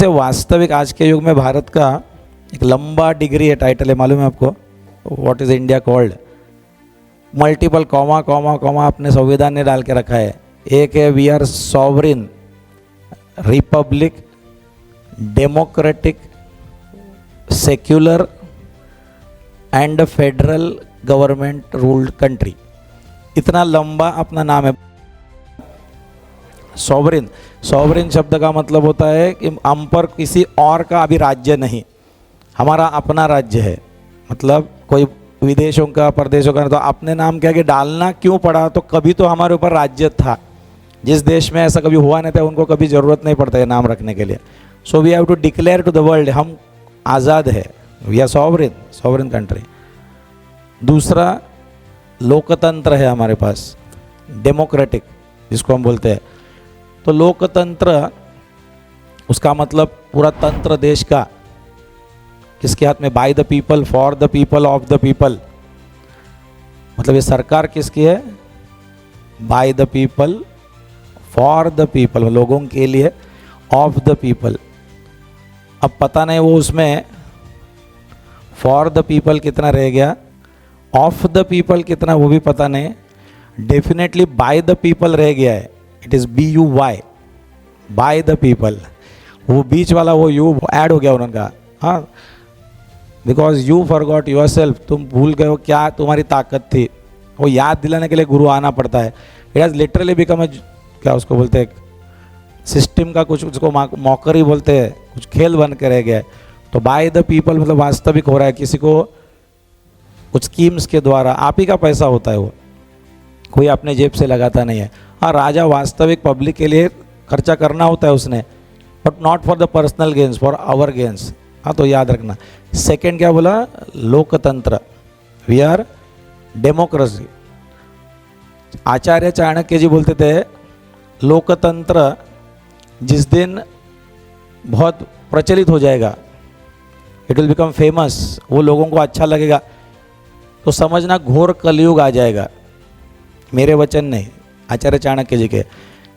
से वास्तविक आज के युग में भारत का एक लंबा डिग्री है, टाइटल है, मालूम है आपको? What is India called? Multiple comma comma comma अपने संविधान ने डाल के रखा है। एक है we are sovereign republic democratic secular and federal government ruled country. इतना लंबा अपना नाम है। सॉवरिन, सॉवरिन शब्द का मतलब होता है कि हम पर किसी और का अभी राज्य नहीं, हमारा अपना राज्य है। मतलब कोई विदेशों का परदेशों का, तो अपने नाम के आगे डालना क्यों पड़ा? तो कभी तो हमारे ऊपर राज्य था। जिस देश में ऐसा कभी हुआ नहीं था उनको कभी ज़रूरत नहीं पड़ता है नाम रखने के लिए। So we have to declare to the world हम आज़ाद है, we are sovereign, sovereign country. दूसरा लोकतंत्र है हमारे पास, डेमोक्रेटिक जिसको हम बोलते हैं। तो लोकतंत्र उसका मतलब पूरा तंत्र देश का किसके हाथ में? By the people, for the people, of the people. मतलब ये सरकार किसकी है? By the people, for the people, लोगों के लिए, ऑफ द पीपल। अब पता नहीं वो उसमें फॉर द पीपल कितना रह गया, ऑफ द पीपल कितना वो भी पता नहीं। डेफिनेटली बाय द पीपल रह गया है, it is BUY, by the people. वो बीच वाला वो यू ऐड हो गया उनका, हाँ, because you forgot your self, तुम भूल गए हो क्या तुम्हारी ताकत थी। वो याद दिलाने के लिए गुरु आना पड़ता है। इट हैज़ लिटरली बिकम क्या उसको बोलते हैं, सिस्टम का कुछ, उसको मॉकरी बोलते हैं, कुछ खेल बन के रह गया है। तो बाय द पीपल मतलब वास्तविक हो रहा है, किसी को कुछ स्कीम्स के द्वारा, आप ही का पैसा होता है, वो कोई अपने जेब से लगाता नहीं है। हाँ, राजा वास्तविक पब्लिक के लिए खर्चा करना होता है उसने, but not for the personal gains, for our gains. हाँ, तो याद रखना। सेकंड क्या बोला? लोकतंत्र, we are democracy. Acharya Chanakya ji बोलते थे लोकतंत्र जिस दिन बहुत प्रचलित हो जाएगा, इट विल बिकम फेमस, वो लोगों को अच्छा लगेगा, तो समझना घोर कलयुग आ जाएगा। मेरे वचन नहीं, आचार्य चाणक्य जी के।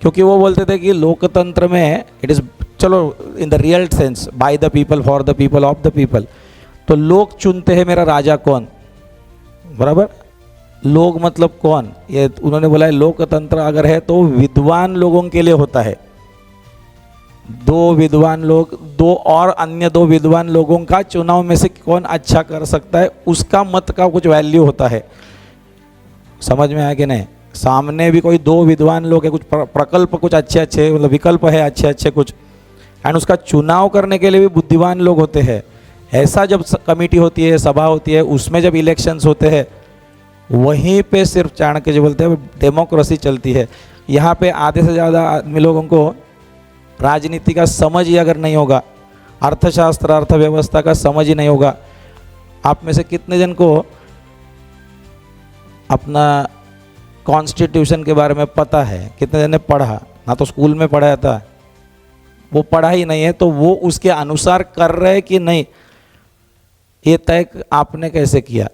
क्योंकि वो बोलते थे कि लोकतंत्र में इट इज़, चलो in the real sense, by the people, for the people, of the people. तो लोग चुनते हैं मेरा राजा कौन, बराबर? लोग मतलब कौन? ये उन्होंने बोला है लोकतंत्र अगर है तो विद्वान लोगों के लिए होता है। दो विद्वान लोग, दो और अन्य दो विद्वान लोगों का चुनाव में से कौन अच्छा कर सकता है, उसका मत का कुछ वैल्यू होता है। समझ में आया कि नहीं? सामने भी कोई दो विद्वान लोग हैं, कुछ प्रकल्प कुछ अच्छे अच्छे, मतलब विकल्प है अच्छे अच्छे कुछ, एंड उसका चुनाव करने के लिए भी बुद्धिमान लोग होते हैं। ऐसा जब कमेटी होती है, सभा होती है, उसमें जब इलेक्शंस होते हैं, वहीं पे सिर्फ चाणक्य जी बोलते हैं डेमोक्रेसी चलती है। यहाँ पे आधे से ज़्यादा आदमी लोगों को राजनीति का समझ ही अगर नहीं होगा, अर्थशास्त्र अर्थव्यवस्था का समझ ही नहीं होगा। आप में से कितने जन को अपना कॉन्स्टिट्यूशन के बारे में पता है? कितने जन ने पढ़ा? ना तो स्कूल में पढ़ाया था, वो पढ़ा ही नहीं है, तो वो उसके अनुसार कर रहे कि नहीं, ये तय आपने कैसे किया?